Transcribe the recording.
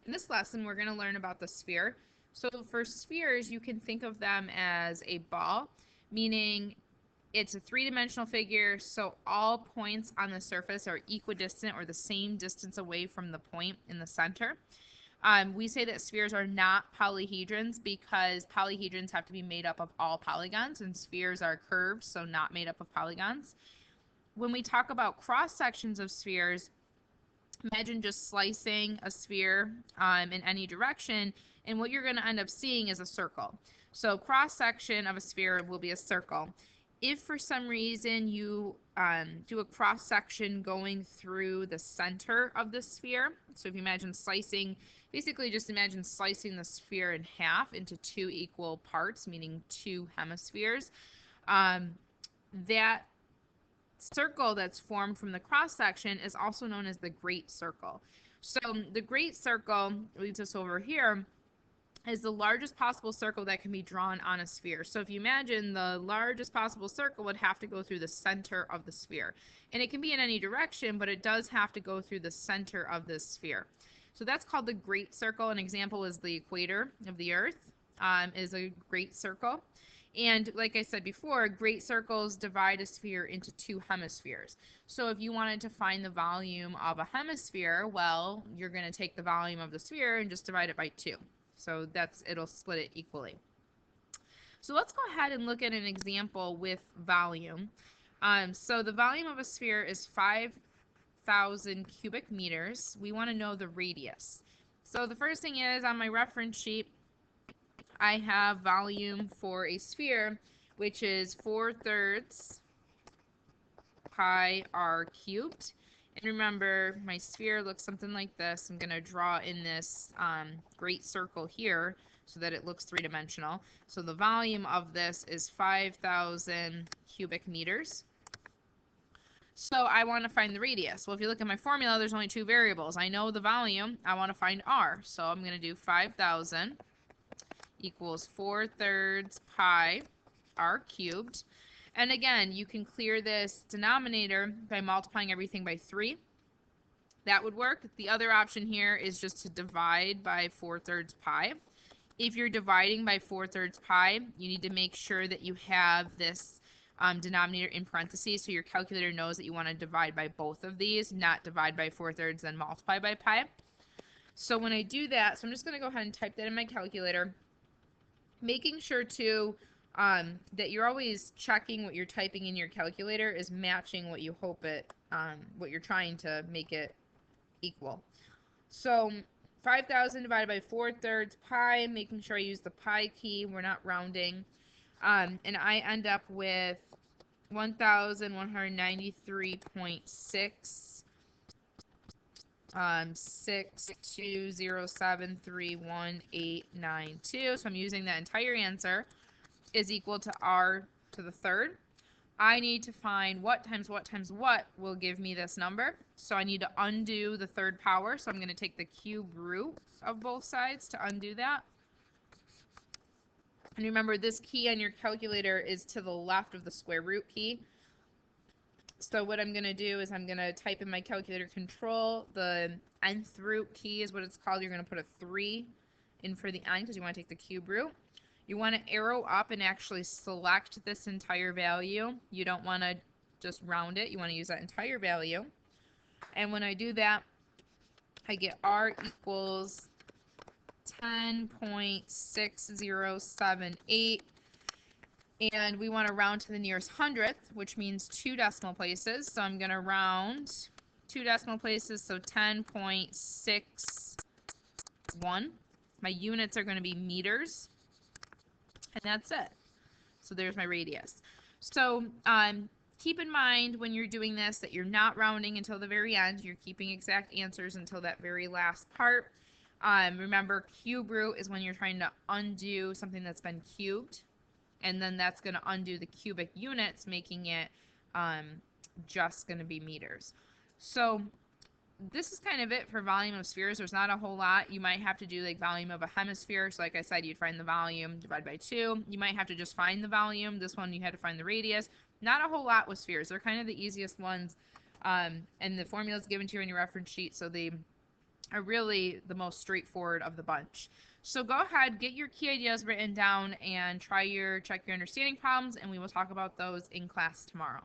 In this lesson, we're going to learn about the sphere. So for spheres, you can think of them as a ball, meaning it's a three-dimensional figure, so all points on the surface are equidistant or the same distance away from the point in the center. We say that spheres are not polyhedrons because polyhedrons have to be made up of all polygons, and spheres are curved, so not made up of polygons. When we talk about cross sections of spheres, imagine just slicing a sphere in any direction, and what you're going to end up seeing is a circle. So cross section of a sphere will be a circle. If for some reason you do a cross section going through the center of the sphere, so if you imagine slicing, basically just imagine slicing the sphere in half into two equal parts, meaning two hemispheres, that circle that's formed from the cross section is also known as the great circle. So the great circle leads us over here is the largest possible circle that can be drawn on a sphere. So if you imagine the largest possible circle would have to go through the center of the sphere. And it can be in any direction, but it does have to go through the center of this sphere. So that's called the great circle. An example is the equator of the Earth is a great circle. And like I said before, great circles divide a sphere into two hemispheres. So if you wanted to find the volume of a hemisphere, well, you're going to take the volume of the sphere and just divide it by 2. So it'll split it equally. So let's go ahead and look at an example with volume. So the volume of a sphere is 5,000 cubic meters. We want to know the radius. So the first thing is, on my reference sheet, I have volume for a sphere, which is 4/3 pi r cubed. And remember, my sphere looks something like this. I'm going to draw in this great circle here so that it looks three-dimensional. So the volume of this is 5,000 cubic meters. So I want to find the radius. Well, if you look at my formula, there's only two variables. I know the volume. I want to find r. So I'm going to do 5,000 equals 4/3 pi r cubed. And again, you can clear this denominator by multiplying everything by 3. That would work. The other option here is just to divide by 4/3 pi. If you're dividing by 4/3 pi, you need to make sure that you have this denominator in parentheses so your calculator knows that you want to divide by both of these, not divide by 4/3 then multiply by pi. So when I do that, so I'm just going to go ahead and type that in my calculator, making sure to that you're always checking what you're typing in your calculator is matching what you hope it, what you're trying to make it equal. So 5,000 divided by 4/3 pi, making sure I use the pi key, we're not rounding, and I end up with 1,193.6 620731892. So I'm using that entire answer is equal to r to the third. I need to find what times what times what will give me this number. So I need to undo the third power. So I'm going to take the cube root of both sides to undo that. And remember, this key on your calculator is to the left of the square root key. So what I'm going to do is I'm going to type in my calculator control. The nth root key is what it's called. You're going to put a 3 in for the n because you want to take the cube root. You want to arrow up and actually select this entire value. You don't want to just round it. You want to use that entire value. And when I do that, I get r equals 10.6078. And we want to round to the nearest hundredth, which means 2 decimal places. So I'm going to round 2 decimal places, so 10.61. My units are going to be meters. And that's it. So there's my radius. So keep in mind when you're doing this that you're not rounding until the very end. You're keeping exact answers until that very last part. Remember, cube root is when you're trying to undo something that's been cubed. And then that's going to undo the cubic units, making it just going to be meters. So this is kind of it for volume of spheres. There's not a whole lot. You might have to do like volume of a hemisphere. So like I said, you'd find the volume, divide by 2. You might have to just find the volume. This one you had to find the radius. Not a whole lot with spheres. They're kind of the easiest ones. And the formula is given to you in your reference sheet. So the are really the most straightforward of the bunch. So go ahead, get your key ideas written down and check your understanding problems, and we will talk about those in class tomorrow.